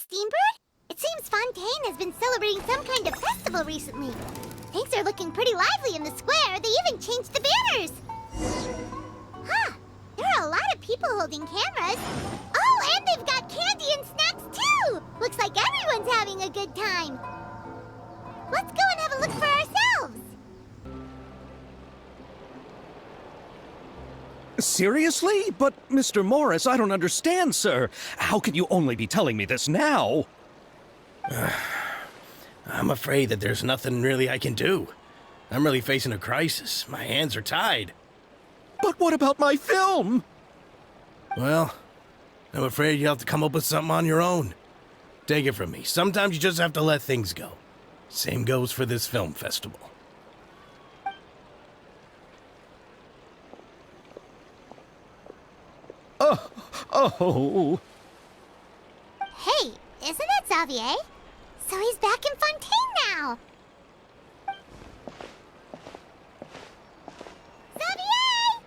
Steambird? It seems Fontaine has been celebrating some kind of festival recently. Things are looking pretty lively in the square. They even changed the banners. Huh. There are a lot of people holding cameras. Oh, and they've got candy and snacks too! Looks like everyone's having a good time. Let's go and have a look for ourselves. Seriously? But, Mr. Morris, I don't understand, sir. How can you only be telling me this now? I'm afraid that there's nothing really I can do. I'm really facing a crisis. My hands are tied. But what about my film? Well, I'm afraid you'll have to come up with something on your own. Take it from me. Sometimes you just have to let things go. Same goes for this film festival. Oh. Hey, isn't that Xavier? So he's back in Fontaine now. Xavier!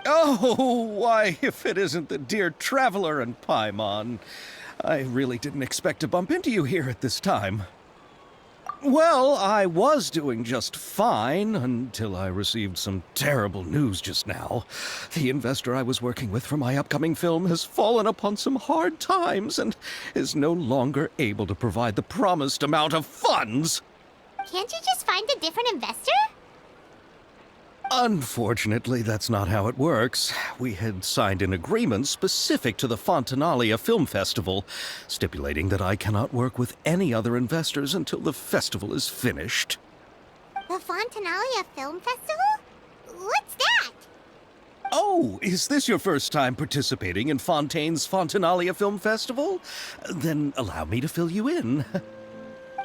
Oh, why, if it isn't the dear Traveler and Paimon. I really didn't expect to bump into you here at this time. Well, I was doing just fine until I received some terrible news just now. The investor I was working with for my upcoming film has fallen upon some hard times and is no longer able to provide the promised amount of funds. Can't you just find a different investor? Unfortunately, that's not how it works. We had signed an agreement specific to the Fontanalia Film Festival, stipulating that I cannot work with any other investors until the festival is finished. The Fontanalia Film Festival? What's that? Oh, is this your first time participating in Fontaine's Fontanalia Film Festival? Then allow me to fill you in.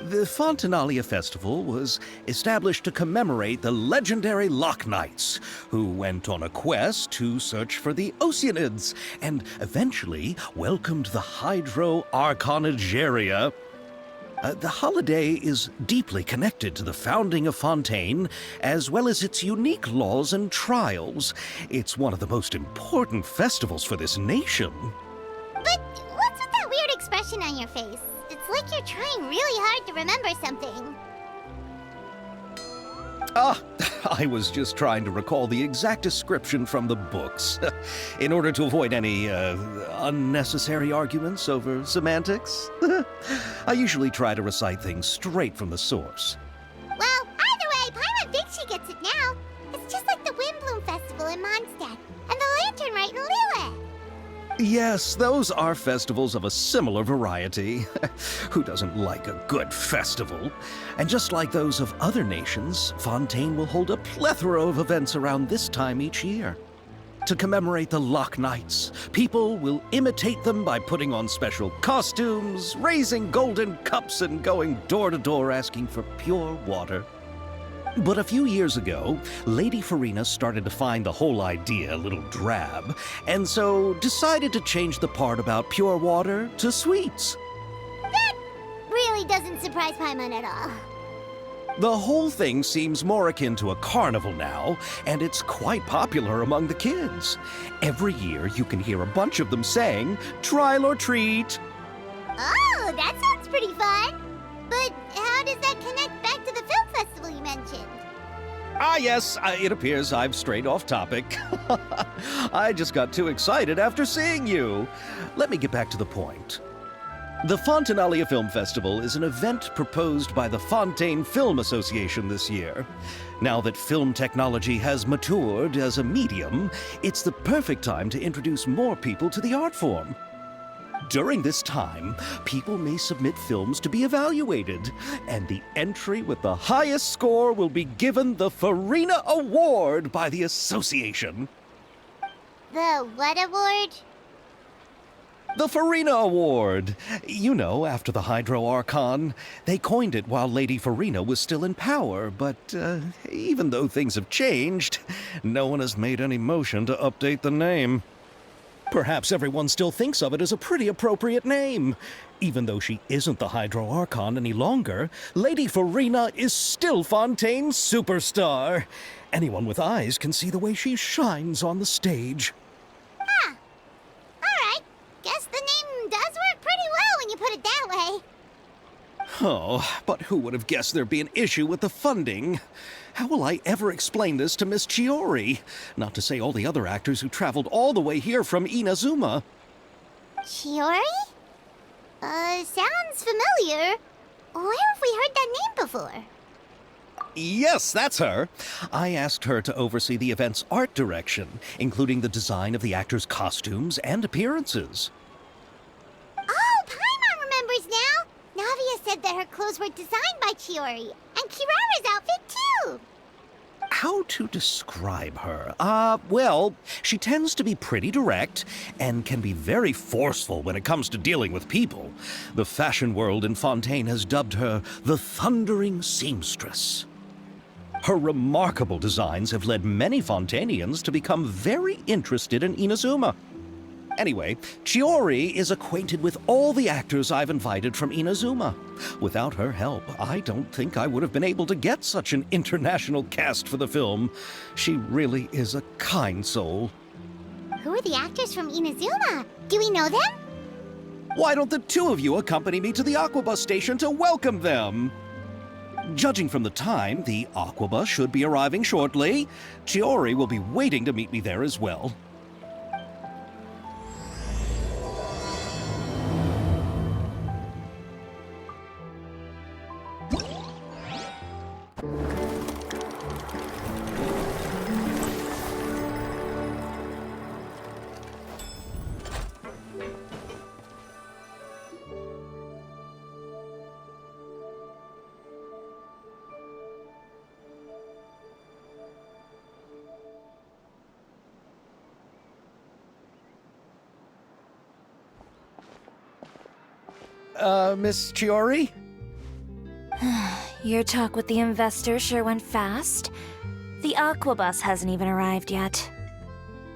The Fontanalia Festival was established to commemorate the legendary Loch Knights, who went on a quest to search for the Oceanids, and eventually welcomed the Hydro Arconageria. The holiday is deeply connected to the founding of Fontaine, as well as its unique laws and trials. It's one of the most important festivals for this nation. But what's with that weird expression on your face? It's like you're trying really hard to remember something. I was just trying to recall the exact description from the books, in order to avoid any unnecessary arguments over semantics. I usually try to recite things straight from the source. Well, either way, Paimon thinks she gets it now. It's just like the Windbloom Festival in Mondstadt, and the Lantern Rite in Lille. Yes, those are festivals of a similar variety. Who doesn't like a good festival? And just like those of other nations, Fontaine will hold a plethora of events around this time each year. To commemorate the Loch Knights, people will imitate them by putting on special costumes, raising golden cups, and going door to door asking for pure water. But a few years ago, Lady Farina started to find the whole idea a little drab, and so decided to change the part about pure water to sweets. That really doesn't surprise Paimon at all. The whole thing seems more akin to a carnival now, and it's quite popular among the kids. Every year you can hear a bunch of them saying, "Trial or treat." Oh, that sounds pretty fun. But how does that connect back to the film festival you mentioned? Yes, it appears I've strayed off topic. I just got too excited after seeing you. Let me get back to the point. The Fontanalia Film Festival is an event proposed by the Fontaine Film Association this year. Now that film technology has matured as a medium, it's the perfect time to introduce more people to the art form. During this time, people may submit films to be evaluated, and the entry with the highest score will be given the Farina Award by the association. The what award? The Farina Award. You know, after the Hydro Archon. They coined it while Lady Farina was still in power, but even though things have changed, no one has made any motion to update the name. Perhaps everyone still thinks of it as a pretty appropriate name. Even though she isn't the Hydro Archon any longer, Lady Farina is still Fontaine's superstar. Anyone with eyes can see the way she shines on the stage. Huh. All right. Guess the name does work pretty well. Oh, but who would have guessed there'd be an issue with the funding? How will I ever explain this to Miss Chiori? Not to say all the other actors who traveled all the way here from Inazuma. Chiori? Sounds familiar. Where have we heard that name before? Yes, that's her. I asked her to oversee the event's art direction, including the design of the actors' costumes and appearances. Oh, Paimon remembers now! Navia said that her clothes were designed by Chiori, and Kirara's outfit too! How to describe her? Well, she tends to be pretty direct and can be very forceful when it comes to dealing with people. The fashion world in Fontaine has dubbed her the Thundering Seamstress. Her remarkable designs have led many Fontainians to become very interested in Inazuma. Anyway, Chiori is acquainted with all the actors I've invited from Inazuma. Without her help, I don't think I would have been able to get such an international cast for the film. She really is a kind soul. Who are the actors from Inazuma? Do we know them? Why don't the two of you accompany me to the Aquabus station to welcome them? Judging from the time, the Aquabus should be arriving shortly. Chiori will be waiting to meet me there as well. Miss Chiori? Your talk with the investor sure went fast. The Aquabus hasn't even arrived yet.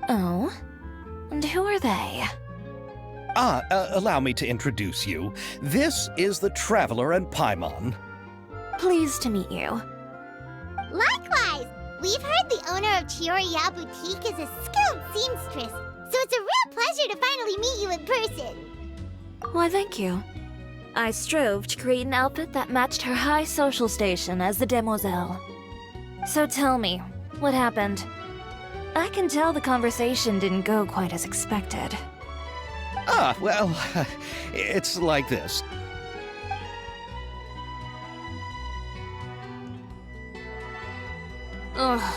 Oh? And who are they? Allow me to introduce you. This is the Traveler and Paimon. Pleased to meet you. Likewise! We've heard the owner of Chioriya Boutique is a skilled seamstress, so it's a real pleasure to finally meet you in person. Why, thank you. I strove to create an outfit that matched her high social station as the demoiselle. So tell me, what happened? I can tell the conversation didn't go quite as expected. Well, it's like this. Ugh.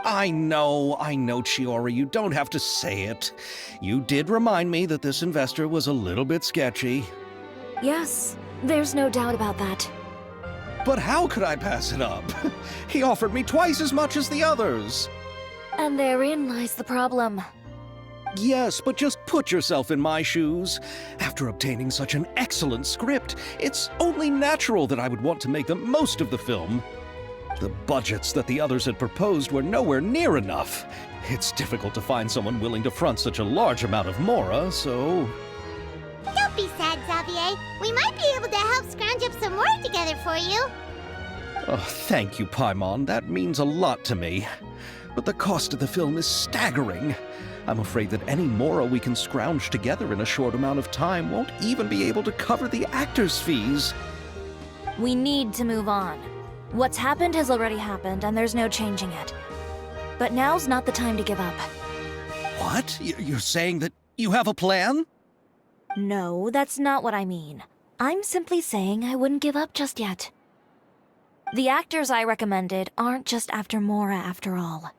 I know, Chiori, you don't have to say it. You did remind me that this investor was a little bit sketchy. Yes, there's no doubt about that. But how could I pass it up? He offered me twice as much as the others. And therein lies the problem. Yes, but just put yourself in my shoes. After obtaining such an excellent script, it's only natural that I would want to make the most of the film. The budgets that the others had proposed were nowhere near enough. It's difficult to find someone willing to front such a large amount of mora, so... Don't be sad, Xavier. We might be able to help scrounge up some more together for you. Oh, thank you, Paimon. That means a lot to me. But the cost of the film is staggering. I'm afraid that any mora we can scrounge together in a short amount of time won't even be able to cover the actors' fees. We need to move on. What's happened has already happened, and there's no changing it. But now's not the time to give up. What? You're saying that you have a plan? No, that's not what I mean. I'm simply saying I wouldn't give up just yet. The actors I recommended aren't just after Mora after all.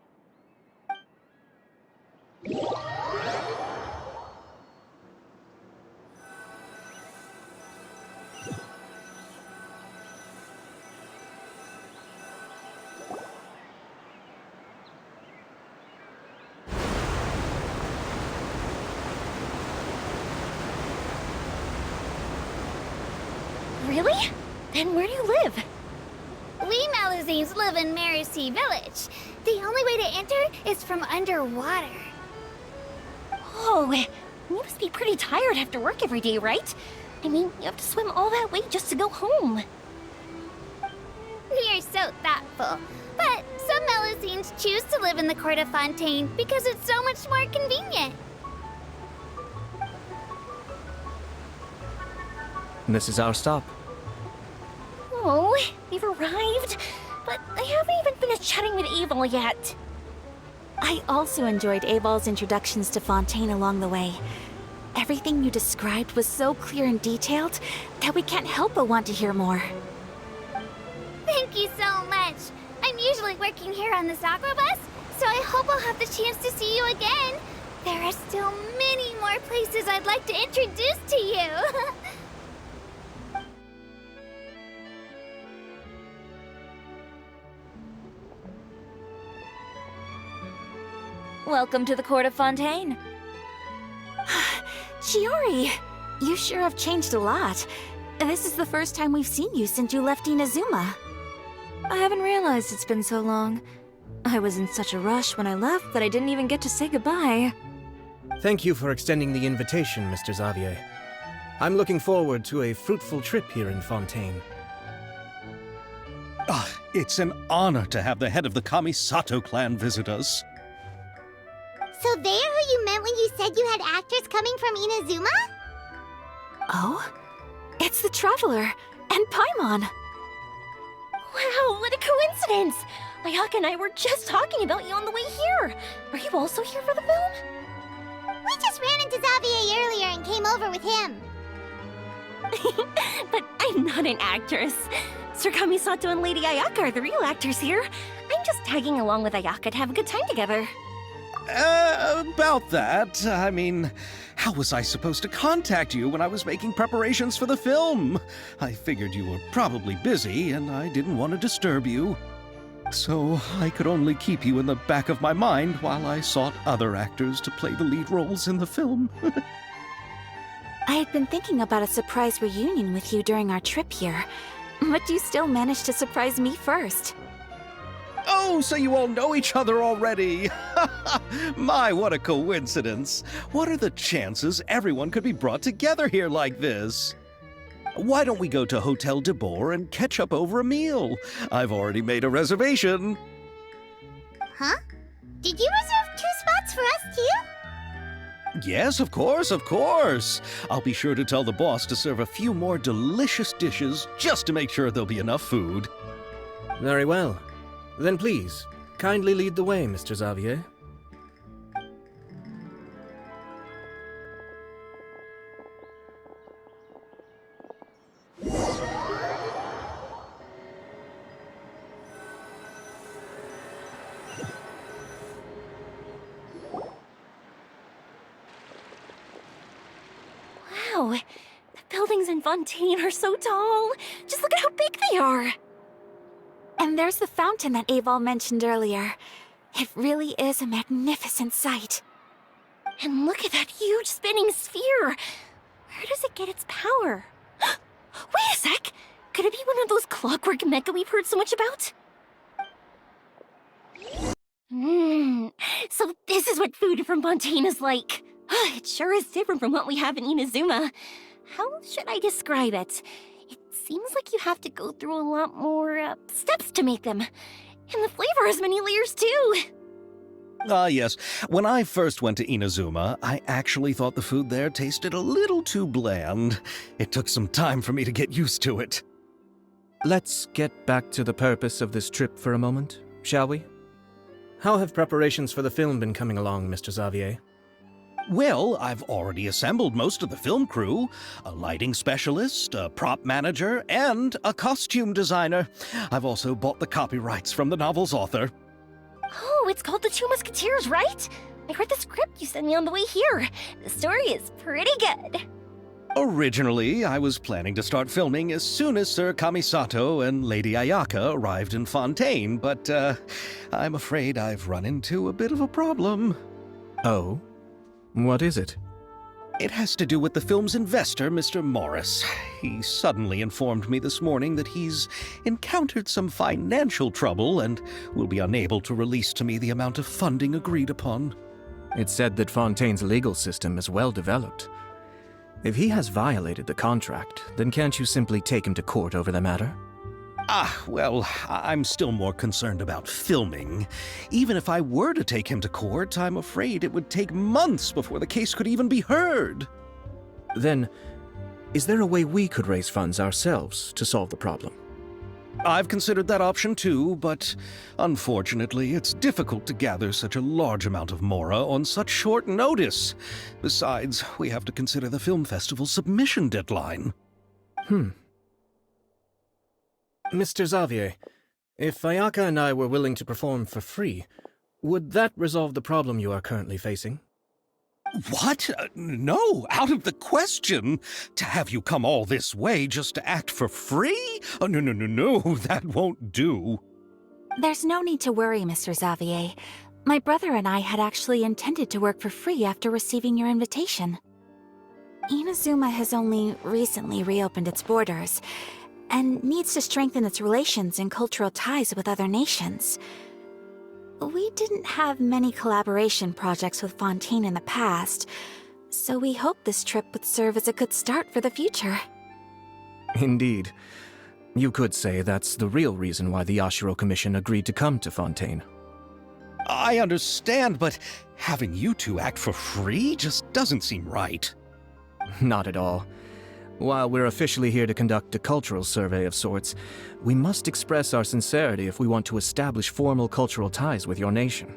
Really? Then where do you live? We Malazines live in Marcy Village. The only way to enter is from underwater. Oh, you must be pretty tired after work every day, right? I mean, you have to swim all that way just to go home. You're so thoughtful. But some Malazines choose to live in the court of Fontaine because it's so much more convenient. This is our stop. Oh, they've arrived, but I haven't even finished chatting with Aval yet. I also enjoyed Aval's introductions to Fontaine along the way. Everything you described was so clear and detailed that we can't help but want to hear more. Thank you so much. I'm usually working here on the Sakura bus, so I hope I'll have the chance to see you again. There are still many more places I'd like to introduce to you. Welcome to the court of Fontaine. Shiori, you sure have changed a lot. This is the first time we've seen you since you left Inazuma. I haven't realized it's been so long. I was in such a rush when I left that I didn't even get to say goodbye. Thank you for extending the invitation, Mr. Xavier. I'm looking forward to a fruitful trip here in Fontaine. It's an honor to have the head of the Kamisato clan visit us. So they're who you meant when you said you had actors coming from Inazuma? Oh? It's the Traveler and Paimon. Wow, what a coincidence! Ayaka and I were just talking about you on the way here. Are you also here for the film? We just ran into Xavier earlier and came over with him. But I'm not an actress. Sir Kamisato and Lady Ayaka are the real actors here. I'm just tagging along with Ayaka to have a good time together. About that, I mean, how was I supposed to contact you when I was making preparations for the film? I figured you were probably busy, and I didn't want to disturb you. So I could only keep you in the back of my mind while I sought other actors to play the lead roles in the film. I had been thinking about a surprise reunion with you during our trip here, but you still managed to surprise me first. Oh, so you all know each other already! My, what a coincidence! What are the chances everyone could be brought together here like this? Why don't we go to Hotel de Boer and catch up over a meal? I've already made a reservation. Huh? Did you reserve 2 spots for us too? Yes, of course, of course. I'll be sure to tell the boss to serve a few more delicious dishes just to make sure there'll be enough food. Very well. Then please, kindly lead the way, Mr. Xavier. Wow, the buildings in Fontaine are so tall. Just look at how big they are. And there's the fountain that Aval mentioned earlier. It really is a magnificent sight. And look at that huge spinning sphere. Where does it get its power? Wait a sec! Could it be one of those clockwork mecha we've heard so much about? So this is what food from Fontaine is like. It sure is different from what we have in Inazuma. How should I describe it? It seems like you have to go through a lot more steps to make them. And the flavor has many layers too. Yes. When I first went to Inazuma, I actually thought the food there tasted a little too bland. It took some time for me to get used to it. Let's get back to the purpose of this trip for a moment, shall we? How have preparations for the film been coming along, Mr. Xavier? Well, I've already assembled most of the film crew, a lighting specialist, a prop manager, and a costume designer. I've also bought the copyrights from the novel's author. Oh, it's called The Two Musketeers, right? I read the script you sent me on the way here. The story is pretty good. Originally, I was planning to start filming as soon as Sir Kamisato and Lady Ayaka arrived in Fontaine, but I'm afraid I've run into a bit of a problem. Oh? What is it? It has to do with the film's investor, Mr. Morris. He suddenly informed me this morning that he's encountered some financial trouble and will be unable to release to me the amount of funding agreed upon. It's said that Fontaine's legal system is well developed. If he has violated the contract, then can't you simply take him to court over the matter? Well, I'm still more concerned about filming. Even if I were to take him to court, I'm afraid it would take months before the case could even be heard. Then, Is there a way we could raise funds ourselves to solve the problem? I've considered that option too, but unfortunately, it's difficult to gather such a large amount of Mora on such short notice. Besides, we have to consider the film festival's submission deadline. Mr. Xavier, if Ayaka and I were willing to perform for free, would that resolve the problem you are currently facing? What? No, out of the question. To have you come all this way just to act for free? Oh, no, that won't do. There's no need to worry, Mr. Xavier. My brother and I had actually intended to work for free after receiving your invitation. Inazuma has only recently reopened its borders, and needs to strengthen its relations and cultural ties with other nations. We didn't have many collaboration projects with Fontaine in the past, so we hoped this trip would serve as a good start for the future. Indeed. You could say that's the real reason why the Yashiro Commission agreed to come to Fontaine. I understand, but having you two act for free just doesn't seem right. Not at all. While we're officially here to conduct a cultural survey of sorts, we must express our sincerity if we want to establish formal cultural ties with your nation.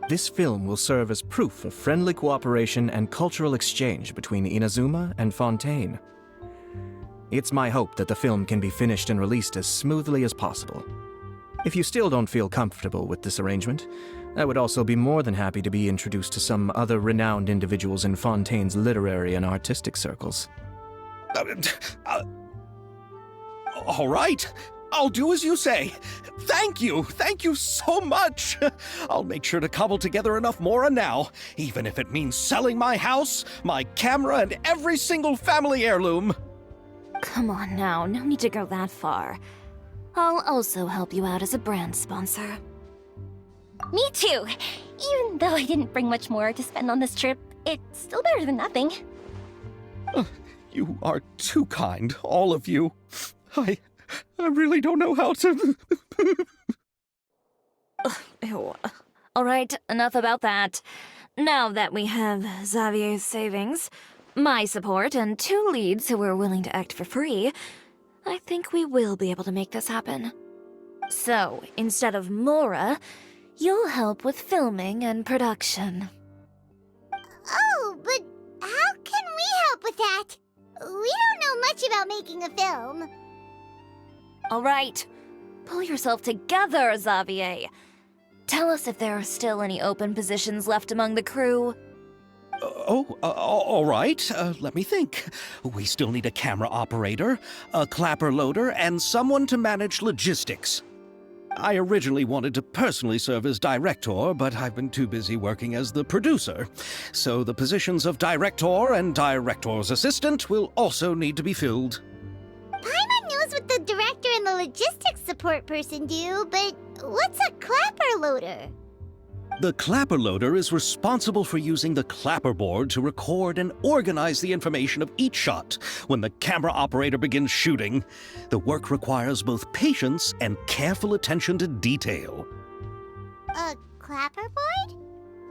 This film will serve as proof of friendly cooperation and cultural exchange between Inazuma and Fontaine. It's my hope that the film can be finished and released as smoothly as possible. If you still don't feel comfortable with this arrangement, I would also be more than happy to be introduced to some other renowned individuals in Fontaine's literary and artistic circles. All right, I'll do as you say. Thank you so much. I'll make sure to cobble together enough Mora now, even if it means selling my house, my camera, and every single family heirloom. Come on now, no need to go that far. I'll also help you out as a brand sponsor. Me too! Even though I didn't bring much more to spend on this trip, it's still better than nothing. You are too kind, all of you. I really don't know how to... Ew. Alright, enough about that. Now that we have Xavier's savings, my support, and 2 leads who are willing to act for free, I think we will be able to make this happen. So, instead of Mora, you'll help with filming and production. Oh, but how can we help with that? We don't know much about making a film. Alright, pull yourself together, Xavier. Tell us if there are still any open positions left among the crew. All right. Let me think. We still need a camera operator, a clapper loader, and someone to manage logistics. I originally wanted to personally serve as director, but I've been too busy working as the producer. So the positions of director and director's assistant will also need to be filled. Paimon knows what the director and the logistics support person do, but what's a clapper loader? The clapper loader is responsible for using the clapper board to record and organize the information of each shot when the camera operator begins shooting. The work requires both patience and careful attention to detail. A clapper board?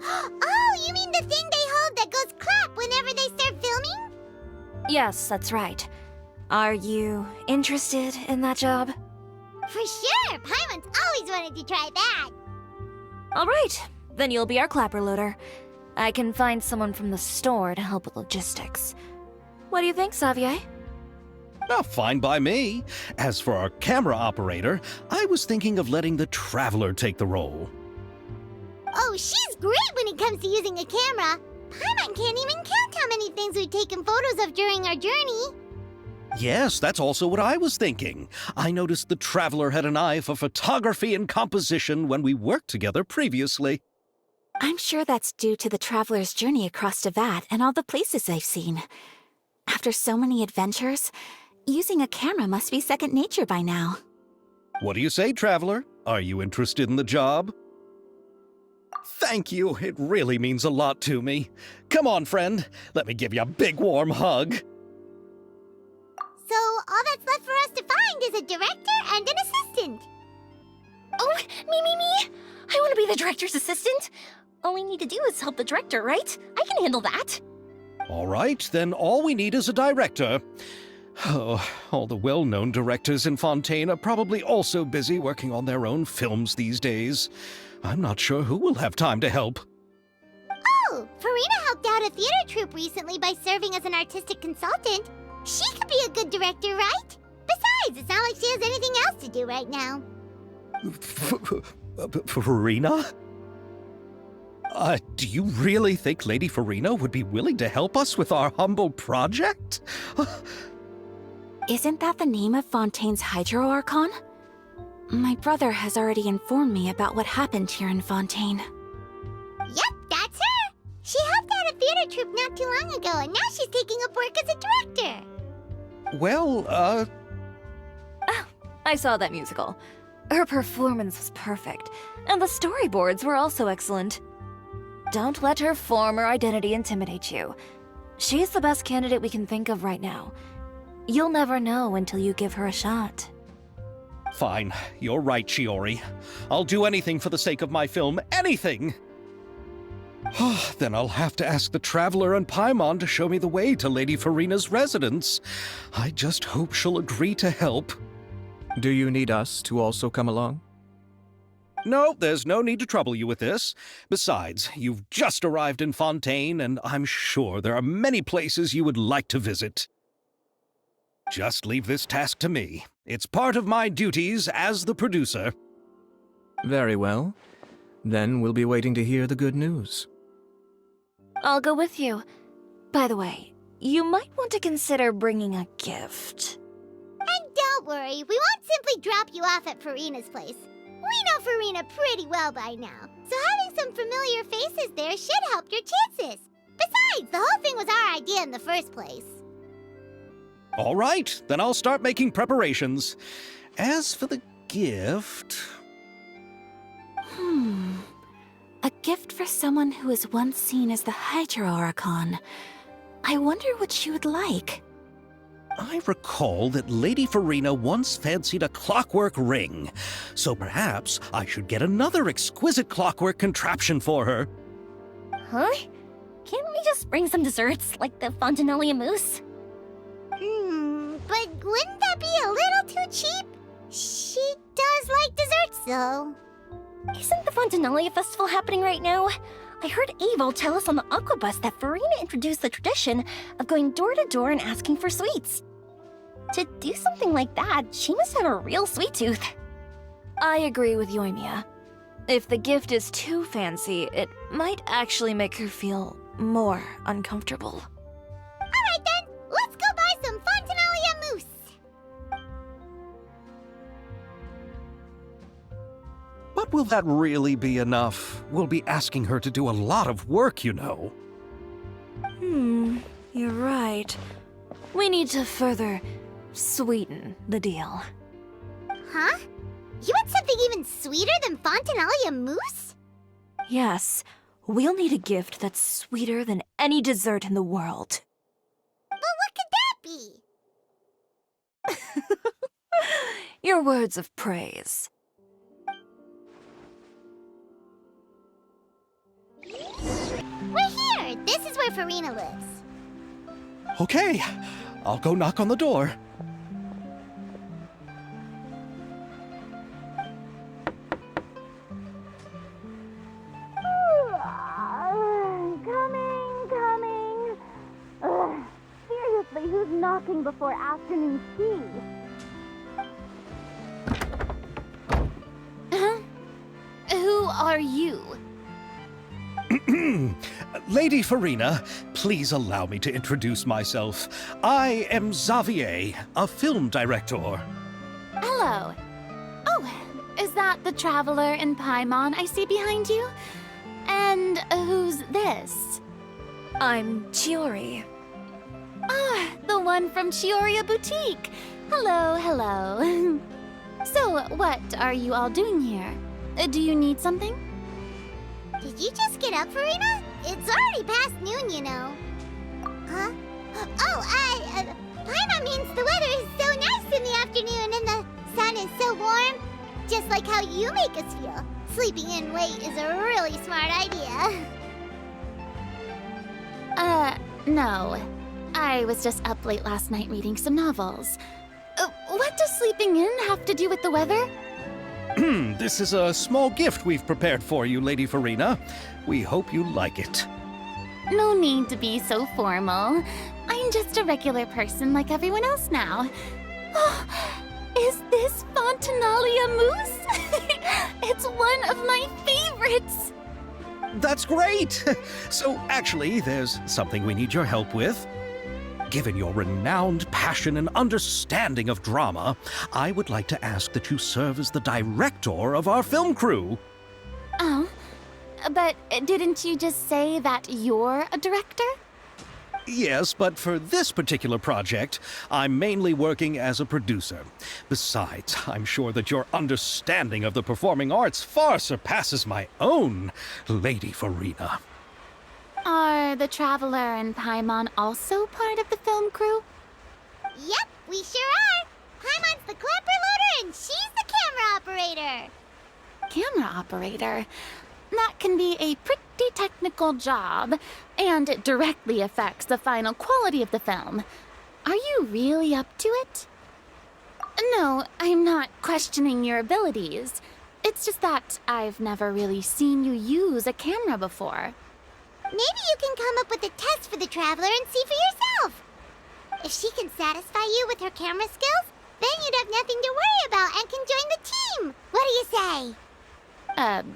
Oh, you mean the thing they hold that goes clap whenever they start filming? Yes, that's right. Are you interested in that job? For sure! Paimon's always wanted to try that. Alright, then you'll be our clapper loader. I can find someone from the store to help with logistics. What do you think, Xavier? Fine by me. As for our camera operator, I was thinking of letting the Traveler take the role. Oh, she's great when it comes to using a camera. Paimon can't even count how many things we've taken photos of during our journey. Yes, that's also what I was thinking. I noticed the Traveler had an eye for photography and composition when we worked together previously. I'm sure that's due to the traveler's journey across Devat and all the places they've seen. After so many adventures, using a camera must be second nature by now. What do you say, Traveler? Are you interested in the job? Thank you. It really means a lot to me. Come on, friend. Let me give you a big warm hug. So all that's left for us to find is a director and an assistant. Oh, me! I want to be the director's assistant. All we need to do is help the director, right? I can handle that. All right, then all we need is a director. Oh, all the well-known directors in Fontaine are probably also busy working on their own films these days. I'm not sure who will have time to help. Oh, Farina helped out a theater troupe recently by serving as an artistic consultant. She could be a good director, right? Besides, it's not like she has anything else to do right now. Farina? Do you really think Lady Farina would be willing to help us with our humble project? Isn't that the name of Fontaine's Hydro Archon? My brother has already informed me about what happened here in Fontaine. Yep, that's her. She helped out a theater troupe not too long ago, and now she's taking up work as a director. Well, Oh, I saw that musical. Her performance was perfect, and the storyboards were also excellent. Don't let her former identity intimidate you. She's the best candidate we can think of right now. You'll never know until you give her a shot. Fine. You're right, Shiori. I'll do anything for the sake of my film. Anything! Then I'll have to ask the Traveler and Paimon to show me the way to Lady Farina's residence. I just hope she'll agree to help. Do you need us to also come along? No, there's no need to trouble you with this. Besides, you've just arrived in Fontaine, and I'm sure there are many places you would like to visit. Just leave this task to me. It's part of my duties as the producer. Very well. Then we'll be waiting to hear the good news. I'll go with you. By the way, you might want to consider bringing a gift. And don't worry, we won't simply drop you off at Farina's place. We know Farina pretty well by now, so having some familiar faces there should help your chances. Besides, the whole thing was our idea in the first place. All right, then I'll start making preparations. As for the gift... A gift for someone who was once seen as the Hydro Archon. I wonder what she would like. I recall that Lady Farina once fancied a clockwork ring, so perhaps I should get another exquisite clockwork contraption for her. Huh? Can't we just bring some desserts, like the Fontinalia mousse? But wouldn't that be a little too cheap? She does like desserts, though. Isn't the Fontinalia festival happening right now? I heard Abel tell us on the Aquabus that Farina introduced the tradition of going door to door and asking for sweets. To do something like that, she must have a real sweet tooth. I agree with Yoimiya. If the gift is too fancy, it might actually make her feel more uncomfortable. Alright then, let's go buy some Fontinalia mousse. But will that really be enough? We'll be asking her to do a lot of work, you know. You're right. We need to further sweeten the deal. Huh? You want something even sweeter than Fontinalia mousse? Yes, we'll need a gift that's sweeter than any dessert in the world. But what could that be? Your words of praise. We're here! This is where Farina lives. Okay, I'll go knock on the door. Coming. Ugh, seriously, who's knocking before afternoon tea? Who are you? Lady Farina, please allow me to introduce myself. I am Xavier, a film director. Hello. Oh, is that the Traveler and Paimon I see behind you? And who's this? I'm Chiori. Ah, the one from Chioria Boutique. Hello. So, what are you all doing here? Do you need something? Did you just get up, Farina? It's already past noon, you know. Huh? Oh, Paimon means the weather is so nice in the afternoon and the sun is so warm. Just like how you make us feel. Sleeping in late is a really smart idea. No. I was just up late last night reading some novels. What does sleeping in have to do with the weather? This is a small gift we've prepared for you, Lady Farina. We hope you like it. No need to be so formal. I'm just a regular person like everyone else now. Oh, is this Fontinalia mousse? It's one of my favorites! That's great! So, actually, there's something we need your help with. Given your renowned passion and understanding of drama, I would like to ask that you serve as the director of our film crew. Oh, but didn't you just say that you're a director? Yes, but for this particular project, I'm mainly working as a producer. Besides, I'm sure that your understanding of the performing arts far surpasses my own, Lady Farina. Are the Traveler and Paimon also part of the film crew? Yep, we sure are. Paimon's the clapper loader and she's the camera operator. Camera operator? That can be a pretty technical job, and it directly affects the final quality of the film. Are you really up to it? No, I'm not questioning your abilities. It's just that I've never really seen you use a camera before. Maybe you can come up with a test for the Traveler and see for yourself. If she can satisfy you with her camera skills, then you'd have nothing to worry about and can join the team. What do you say?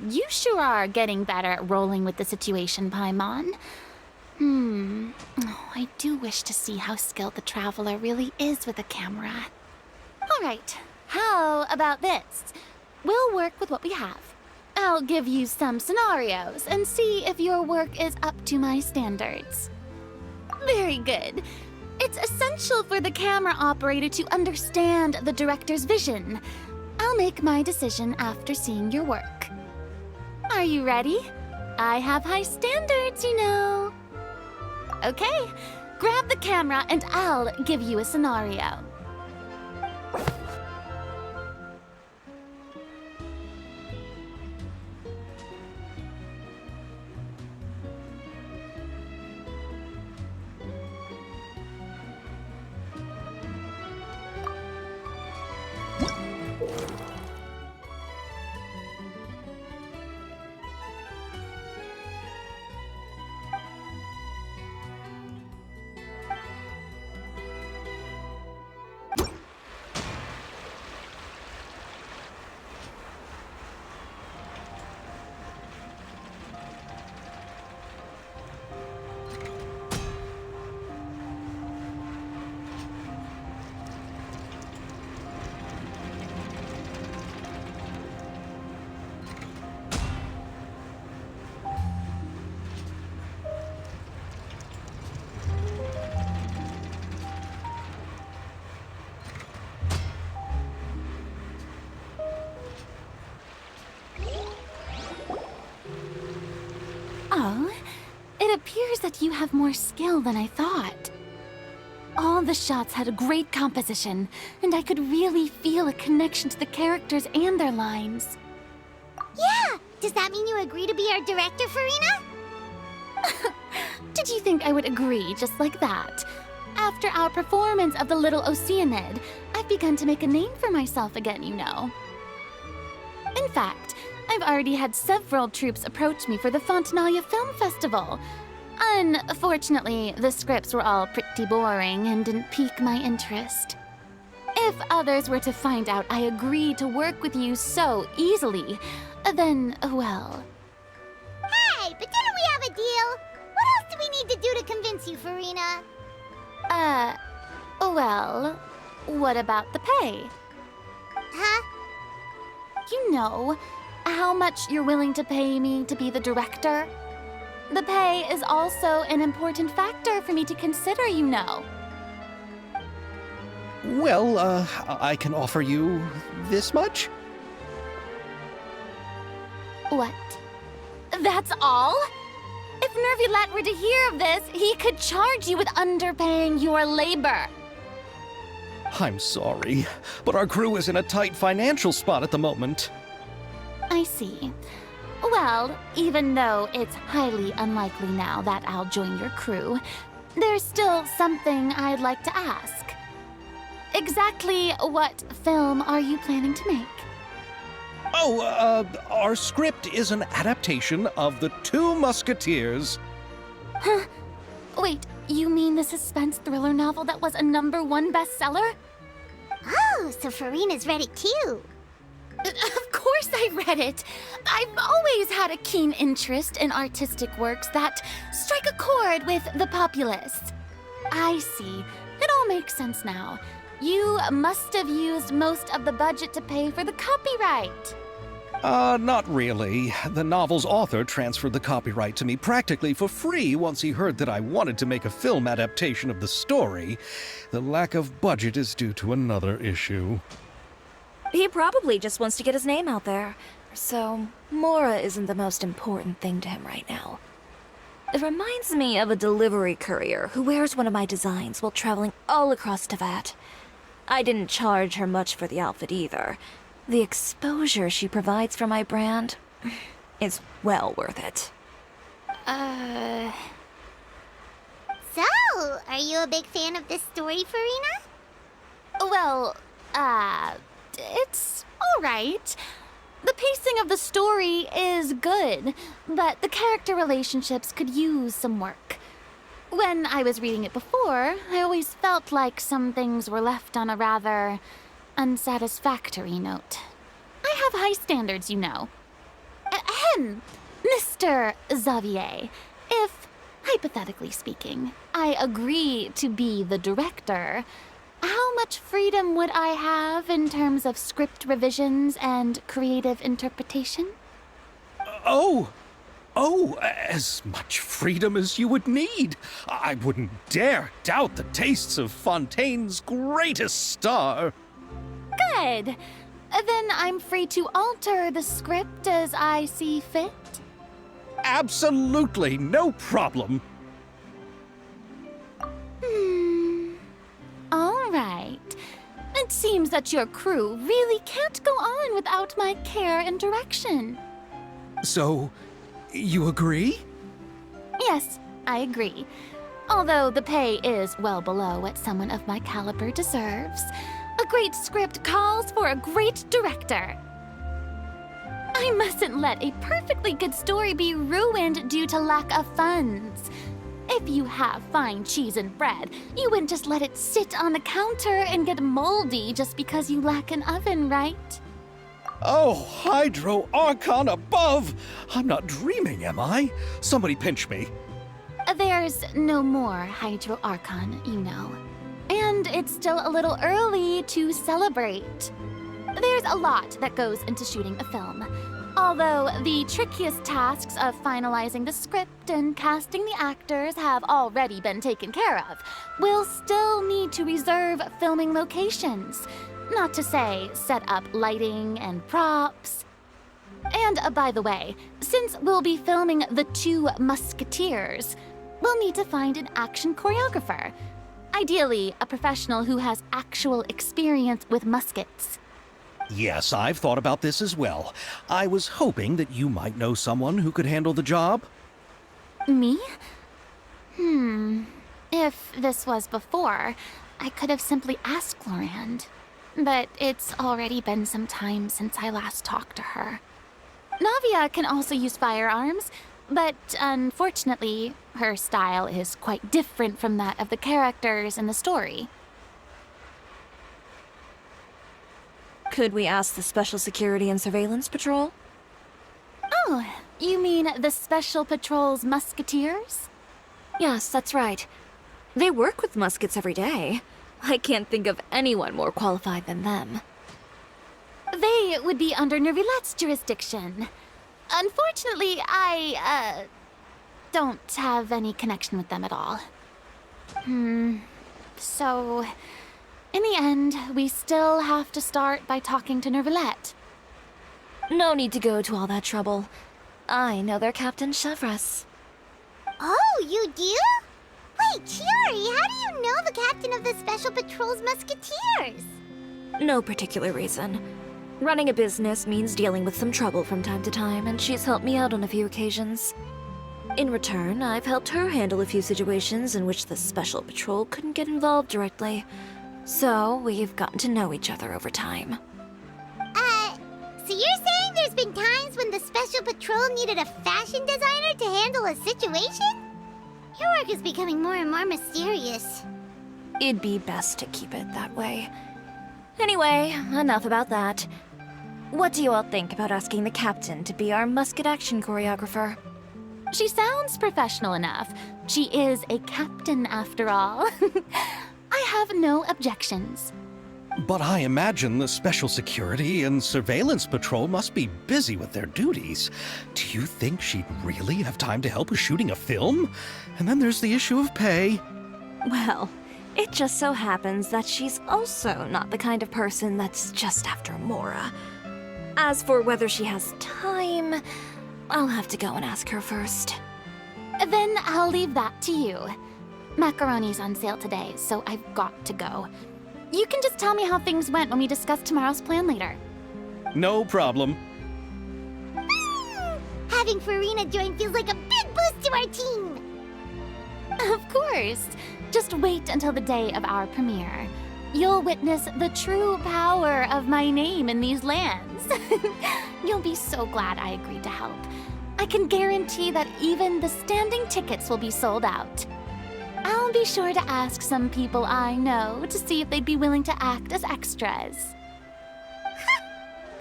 You sure are getting better at rolling with the situation, Paimon. Oh, I do wish to see how skilled the Traveler really is with a camera. All right, how about this? We'll work with what we have. I'll give you some scenarios and see if your work is up to my standards. Very good. It's essential for the camera operator to understand the director's vision. I'll make my decision after seeing your work. Are you ready? I have high standards, you know. Okay, grab the camera and I'll give you a scenario. Oh, it appears that you have more skill than I thought. All the shots had a great composition, and I could really feel a connection to the characters and their lines. Yeah! Does that mean you agree to be our director, Farina? Did you think I would agree just like that? After our performance of The Little Oceanid, I've begun to make a name for myself again, you know. In fact, I've already had several troops approach me for the Fontinalia Film Festival. Unfortunately, the scripts were all pretty boring and didn't pique my interest. If others were to find out I agreed to work with you so easily, then, well... Hey, but didn't we have a deal? What else do we need to do to convince you, Farina? Well, what about the pay? Huh? You know, how much you're willing to pay me to be the director? The pay is also an important factor for me to consider, you know. Well, I can offer you this much? What? That's all? If Nervulat were to hear of this, he could charge you with underpaying your labor. I'm sorry, but our crew is in a tight financial spot at the moment. I see. Well, even though it's highly unlikely now that I'll join your crew, there's still something I'd like to ask. Exactly what film are you planning to make? Oh, our script is an adaptation of The Two Musketeers. Huh? Wait, you mean the suspense thriller novel that was a #1 bestseller? Oh, so Farina's read it too. Of course I read it. I've always had a keen interest in artistic works that strike a chord with the populace. I see. It all makes sense now. You must have used most of the budget to pay for the copyright. Not really. The novel's author transferred the copyright to me practically for free once he heard that I wanted to make a film adaptation of the story. The lack of budget is due to another issue. He probably just wants to get his name out there. So, Mora isn't the most important thing to him right now. It reminds me of a delivery courier who wears one of my designs while traveling all across Teyvat. I didn't charge her much for the outfit either. The exposure she provides for my brand is well worth it. So, are you a big fan of this story, Farina? Well, it's alright. The pacing of the story is good, but the character relationships could use some work. When I was reading it before, I always felt like some things were left on a rather unsatisfactory note. I have high standards, you know. Ahem, Mr. Xavier, if, hypothetically speaking, I agree to be the director, how much freedom would I have in terms of script revisions and creative interpretation? As much freedom as you would need. I wouldn't dare doubt the tastes of Fontaine's greatest star. Good. Then I'm free to alter the script as I see fit. Absolutely, no problem. All right. It seems that your crew really can't go on without my care and direction. So, you agree? Yes, I agree. Although the pay is well below what someone of my caliber deserves. A great script calls for a great director. I mustn't let a perfectly good story be ruined due to lack of funds. If you have fine cheese and bread, you wouldn't just let it sit on the counter and get moldy just because you lack an oven, right? Oh, Hydro Archon above! I'm not dreaming, am I? Somebody pinch me. There's no more Hydro Archon, you know. And it's still a little early to celebrate. There's a lot that goes into shooting a film. Although the trickiest tasks of finalizing the script and casting the actors have already been taken care of, we'll still need to reserve filming locations. Not to say set up lighting and props. And by the way, since we'll be filming The Two Musketeers, we'll need to find an action choreographer. Ideally, a professional who has actual experience with muskets. Yes, I've thought about this as well. I was hoping that you might know someone who could handle the job. Me? If this was before, I could have simply asked Lorand. But it's already been some time since I last talked to her. Navia can also use firearms, but unfortunately, her style is quite different from that of the characters in the story. Could we ask the Special Security and Surveillance Patrol? Oh, you mean the Special Patrol's Musketeers? Yes, that's right. They work with muskets every day. I can't think of anyone more qualified than them. They would be under Nervilette's jurisdiction. Unfortunately, I, don't have any connection with them at all. So, in the end, we still have to start by talking to Nervilette. No need to go to all that trouble. I know their Captain Chevres. Oh, you do? Wait, Chiari, how do you know the captain of the Special Patrol's Musketeers? No particular reason. Running a business means dealing with some trouble from time to time, and she's helped me out on a few occasions. In return, I've helped her handle a few situations in which the Special Patrol couldn't get involved directly. So, we've gotten to know each other over time. So you're saying there's been times when the Special Patrol needed a fashion designer to handle a situation? Your work is becoming more and more mysterious. It'd be best to keep it that way. Anyway, enough about that. What do you all think about asking the captain to be our musket action choreographer? She sounds professional enough. She is a captain after all. I have no objections. But I imagine the Special Security and Surveillance Patrol must be busy with their duties. Do you think she'd really have time to help with shooting a film? And then there's the issue of pay. Well, it just so happens that she's also not the kind of person that's just after Mora. As for whether she has time, I'll have to go and ask her first. Then I'll leave that to you. Macaroni's on sale today, so I've got to go. You can just tell me how things went when we discuss tomorrow's plan later. No problem. Having Farina join feels like a big boost to our team. Of course. Just wait until the day of our premiere. You'll witness the true power of my name in these lands. You'll be so glad I agreed to help. I can guarantee that even the standing tickets will be sold out. I'll be sure to ask some people I know to see if they'd be willing to act as extras.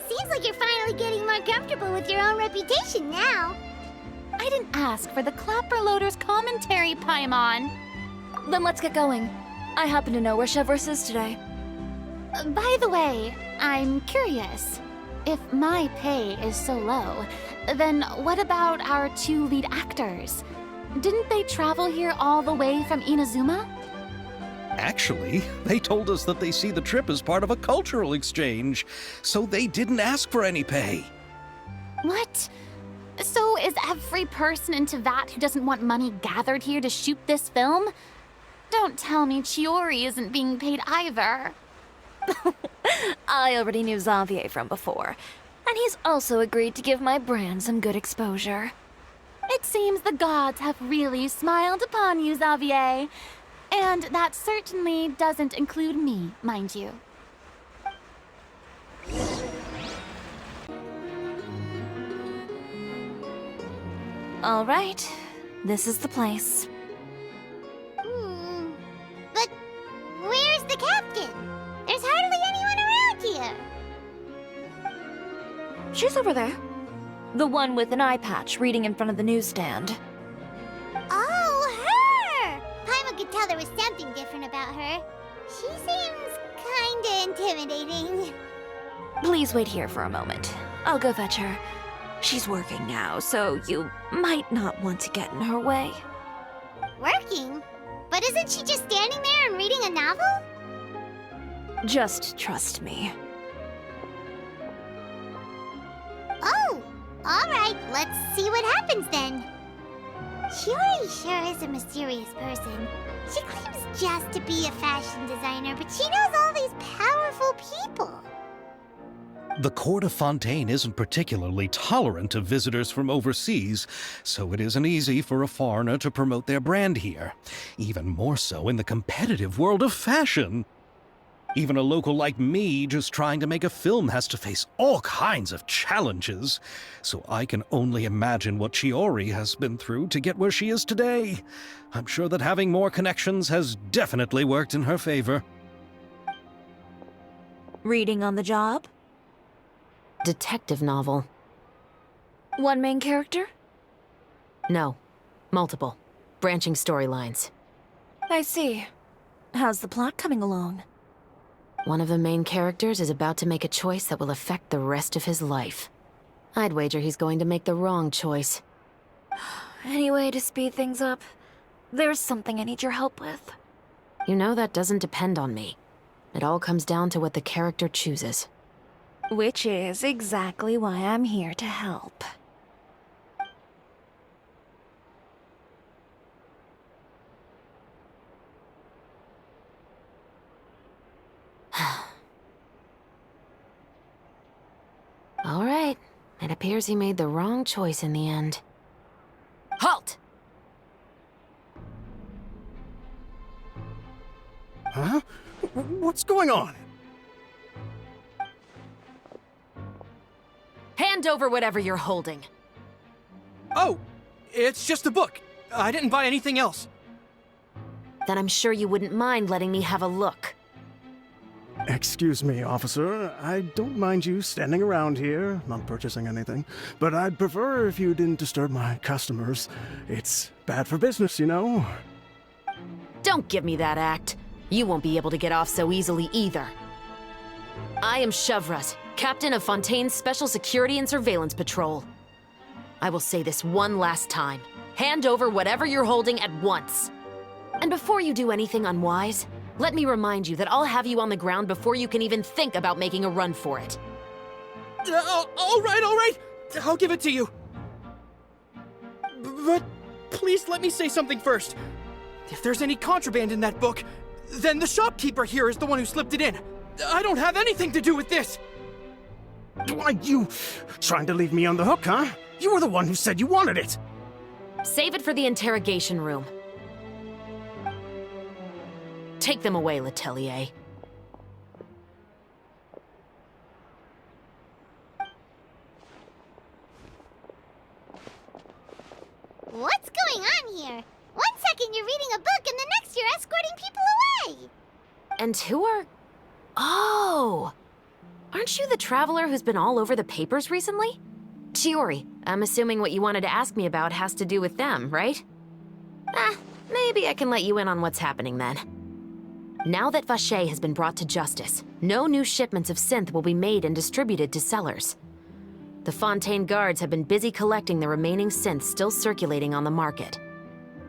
Seems like you're finally getting more comfortable with your own reputation now. I didn't ask for the Clapper Loader's commentary, Paimon. Then let's get going. I happen to know where Chevrolet is today. By the way, I'm curious. If my pay is so low, then what about our two lead actors? Didn't they travel here all the way from Inazuma? Actually, they told us that they see the trip as part of a cultural exchange, so they didn't ask for any pay. What? So is every person in Tevat who doesn't want money gathered here to shoot this film? Don't tell me Chiori isn't being paid either. I already knew Xavier from before, and he's also agreed to give my brand some good exposure. It seems the gods have really smiled upon you, Xavier. And that certainly doesn't include me, mind you. All right, this is the place. But where's the captain? There's hardly anyone around here. She's over there. The one with an eye patch reading in front of the newsstand. Oh, her! Paimon could tell there was something different about her. She seems kinda intimidating. Please wait here for a moment. I'll go fetch her. She's working now, so you might not want to get in her way. Working? But isn't she just standing there and reading a novel? Just trust me. Oh, alright, let's see what happens then. Shiori sure is a mysterious person. She claims just to be a fashion designer, but she knows all these powerful people. The court of Fontaine isn't particularly tolerant of visitors from overseas, so it isn't easy for a foreigner to promote their brand here. Even more so in the competitive world of fashion. Even a local like me just trying to make a film has to face all kinds of challenges, so I can only imagine what Chiori has been through to get where she is today. I'm sure that having more connections has definitely worked in her favor. Reading on the job? Detective novel. One main character? No. Multiple. Branching storylines. I see. How's the plot coming along? One of the main characters is about to make a choice that will affect the rest of his life. I'd wager he's going to make the wrong choice. Any way to speed things up? There's something I need your help with. You know that doesn't depend on me. It all comes down to what the character chooses. Which is exactly why I'm here to help. All right. It appears he made the wrong choice in the end. Halt! What's going on? Hand over whatever you're holding. Oh, it's just a book. I didn't buy anything else. Then I'm sure you wouldn't mind letting me have a look. Excuse me, officer. I don't mind you standing around here, not purchasing anything, but I'd prefer if you didn't disturb my customers. It's bad for business, you know? Don't give me that act. You won't be able to get off so easily either. I am Chevraz, captain of Fontaine's Special Security and Surveillance Patrol. I will say this one last time. Hand over whatever you're holding at once. And before you do anything unwise, let me remind you that I'll have you on the ground before you can even think about making a run for it. All right. I'll give it to you. But please let me say something first. If there's any contraband in that book, then the shopkeeper here is the one who slipped it in. I don't have anything to do with this. Why, you trying to leave me on the hook, huh? You were the one who said you wanted it. Save it for the interrogation room. Take them away, Letelier. What's going on here? One second you're reading a book and the next you're escorting people away. And who are... Oh! Aren't you the traveler who's been all over the papers recently? Chiori, I'm assuming what you wanted to ask me about has to do with them, right? Maybe I can let you in on what's happening then. Now that Vacher has been brought to justice, no new shipments of synth will be made and distributed to sellers. The Fontaine guards have been busy collecting the remaining synths still circulating on the market.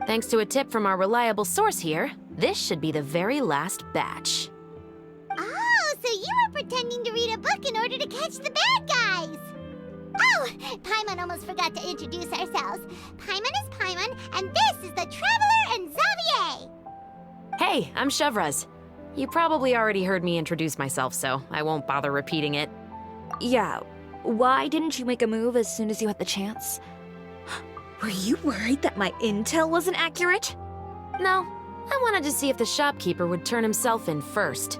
Thanks to a tip from our reliable source here, this should be the very last batch. Oh, so you were pretending to read a book in order to catch the bad guys. Oh, Paimon almost forgot to introduce ourselves. Paimon is Paimon, and this is the Traveler and Xavier. Hey, I'm Chevraz. You probably already heard me introduce myself, so I won't bother repeating it. Yeah, why didn't you make a move as soon as you had the chance? Were you worried that my intel wasn't accurate? No, I wanted to see if the shopkeeper would turn himself in first.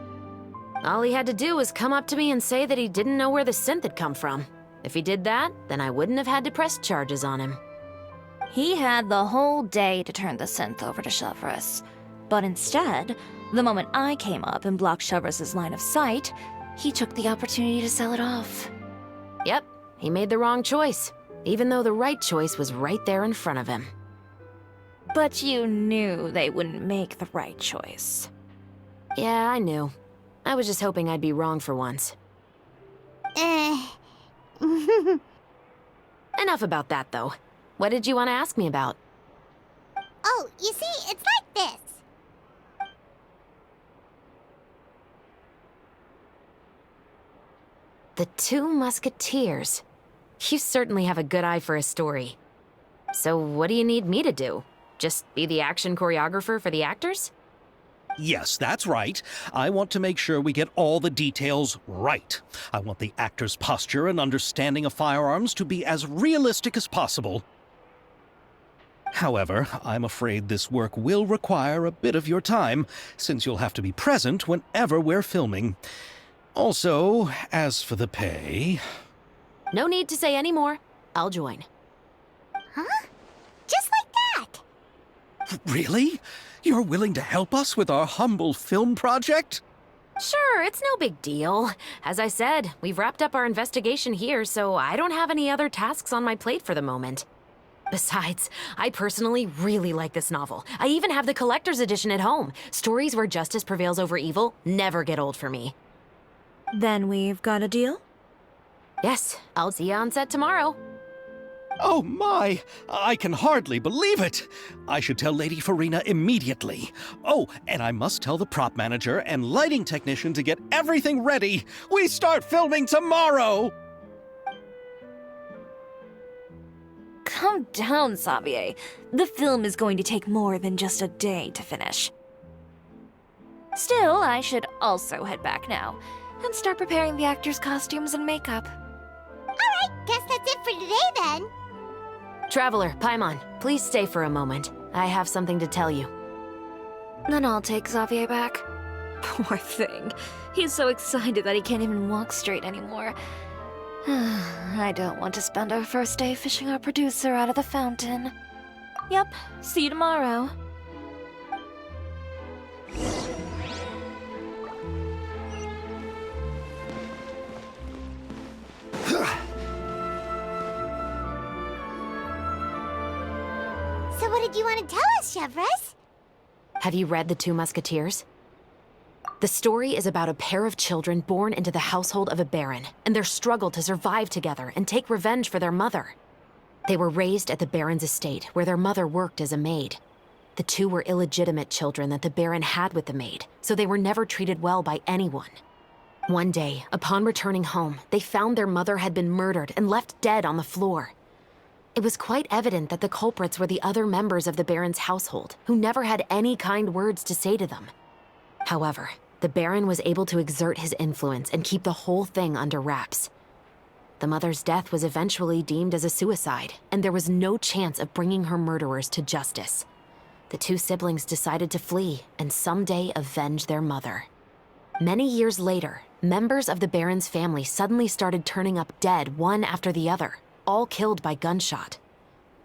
All he had to do was come up to me and say that he didn't know where the synth had come from. If he did that, then I wouldn't have had to press charges on him. He had the whole day to turn the synth over to Chevraz. But instead, the moment I came up and blocked Chevraz's line of sight, he took the opportunity to sell it off. Yep, he made the wrong choice, even though the right choice was right there in front of him. But you knew they wouldn't make the right choice. Yeah, I knew. I was just hoping I'd be wrong for once. Enough about that, though. What did you want to ask me about? Oh, you see, it's like this. The Two Musketeers. You certainly have a good eye for a story. So what do you need me to do? Just be the action choreographer for the actors? Yes, that's right. I want to make sure we get all the details right. I want the actor's posture and understanding of firearms to be as realistic as possible. However, I'm afraid this work will require a bit of your time, since you'll have to be present whenever we're filming. Also, as for the pay... No need to say any more. I'll join. Huh? Just like that? Really? You're willing to help us with our humble film project? Sure, it's no big deal. As I said, we've wrapped up our investigation here, so I don't have any other tasks on my plate for the moment. Besides, I personally really like this novel. I even have the collector's edition at home. Stories where justice prevails over evil never get old for me. Then we've got a deal? Yes, I'll see you on set tomorrow. Oh my! I can hardly believe it! I should tell Lady Farina immediately. Oh, and I must tell the prop manager and lighting technician to get everything ready. We start filming tomorrow! Calm down, Xavier. The film is going to take more than just a day to finish. Still, I should also head back now and start preparing the actors' costumes and makeup. Alright, guess that's it for today then. Traveler, Paimon, please stay for a moment. I have something to tell you. Then I'll take Xavier back. Poor thing. He's so excited that he can't even walk straight anymore. I don't want to spend our first day fishing our producer out of the fountain. Yep, see you tomorrow. So what did you want to tell us, Chevres? Have you read The Two Musketeers? The story is about a pair of children born into the household of a baron and their struggle to survive together and take revenge for their mother. They were raised at the baron's estate, where their mother worked as a maid. The two were illegitimate children that the baron had with the maid, so they were never treated well by anyone. One day, upon returning home, they found their mother had been murdered and left dead on the floor. It was quite evident that the culprits were the other members of the baron's household, who never had any kind words to say to them. However, the baron was able to exert his influence and keep the whole thing under wraps. The mother's death was eventually deemed as a suicide, and there was no chance of bringing her murderers to justice. The two siblings decided to flee and someday avenge their mother. Many years later, members of the baron's family suddenly started turning up dead one after the other, all killed by gunshot.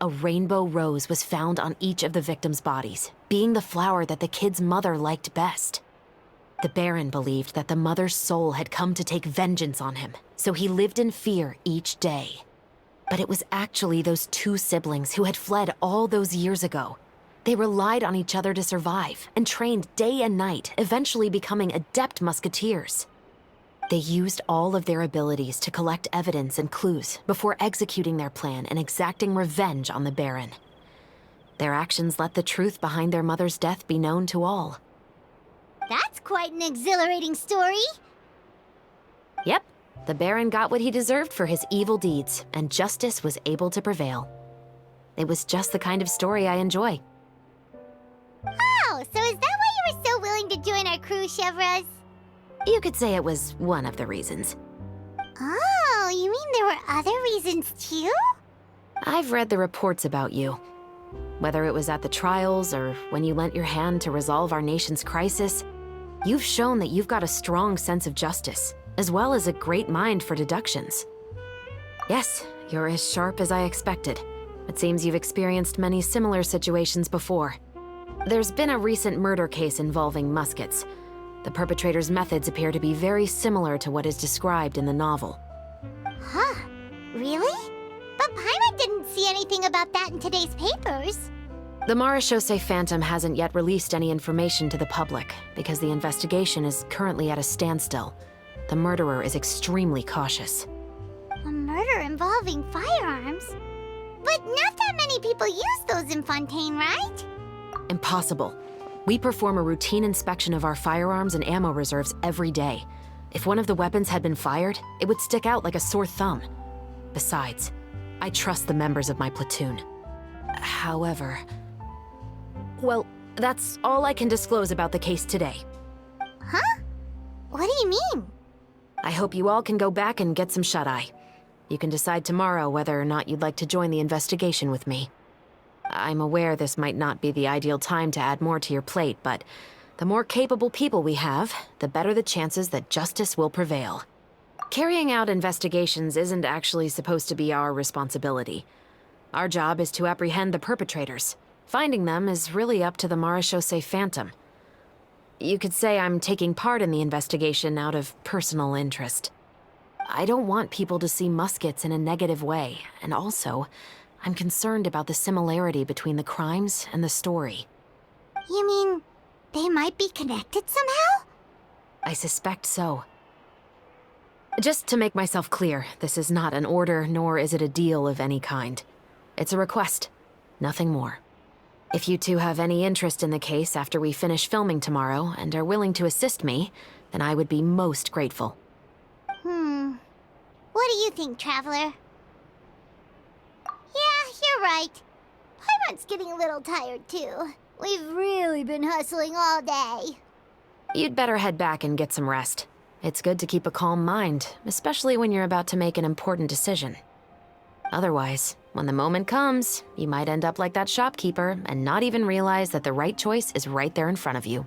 A rainbow rose was found on each of the victims' bodies, being the flower that the kid's mother liked best. The baron believed that the mother's soul had come to take vengeance on him, so he lived in fear each day. But it was actually those two siblings who had fled all those years ago. They relied on each other to survive and trained day and night, eventually becoming adept musketeers. They used all of their abilities to collect evidence and clues before executing their plan and exacting revenge on the baron. Their actions let the truth behind their mother's death be known to all. That's quite an exhilarating story. Yep, the baron got what he deserved for his evil deeds, and justice was able to prevail. It was just the kind of story I enjoy. Oh, so is that why you were so willing to join our crew, Chevres? You could say it was one of the reasons. Oh, you mean there were other reasons too? I've read the reports about you. Whether it was at the trials or when you lent your hand to resolve our nation's crisis, you've shown that you've got a strong sense of justice, as well as a great mind for deductions. Yes, you're as sharp as I expected. It seems you've experienced many similar situations before. There's been a recent murder case involving Muskets. The perpetrator's methods appear to be very similar to what is described in the novel. Huh, really? But Paimon didn't see anything about that in today's papers. The Marechaussee Phantom hasn't yet released any information to the public because the investigation is currently at a standstill. The murderer is extremely cautious. A murder involving firearms? But not that many people use those in Fontaine, right? Impossible. We perform a routine inspection of our firearms and ammo reserves every day. If one of the weapons had been fired, it would stick out like a sore thumb. Besides, I trust the members of my platoon. However... Well, that's all I can disclose about the case today. Huh? What do you mean? I hope you all can go back and get some shut-eye. You can decide tomorrow whether or not you'd like to join the investigation with me. I'm aware this might not be the ideal time to add more to your plate, but the more capable people we have, the better the chances that justice will prevail. Carrying out investigations isn't actually supposed to be our responsibility. Our job is to apprehend the perpetrators. Finding them is really up to the Marechaussee Phantom. You could say I'm taking part in the investigation out of personal interest. I don't want people to see Muskets in a negative way, and also, I'm concerned about the similarity between the crimes and the story. You mean they might be connected somehow? I suspect so. Just to make myself clear, this is not an order, nor is it a deal of any kind. It's a request, nothing more. If you two have any interest in the case after we finish filming tomorrow and are willing to assist me, then I would be most grateful. What do you think, Traveler? Yeah, you're right. Paimon's getting a little tired, too. We've really been hustling all day. You'd better head back and get some rest. It's good to keep a calm mind, especially when you're about to make an important decision. Otherwise, when the moment comes, you might end up like that shopkeeper and not even realize that the right choice is right there in front of you.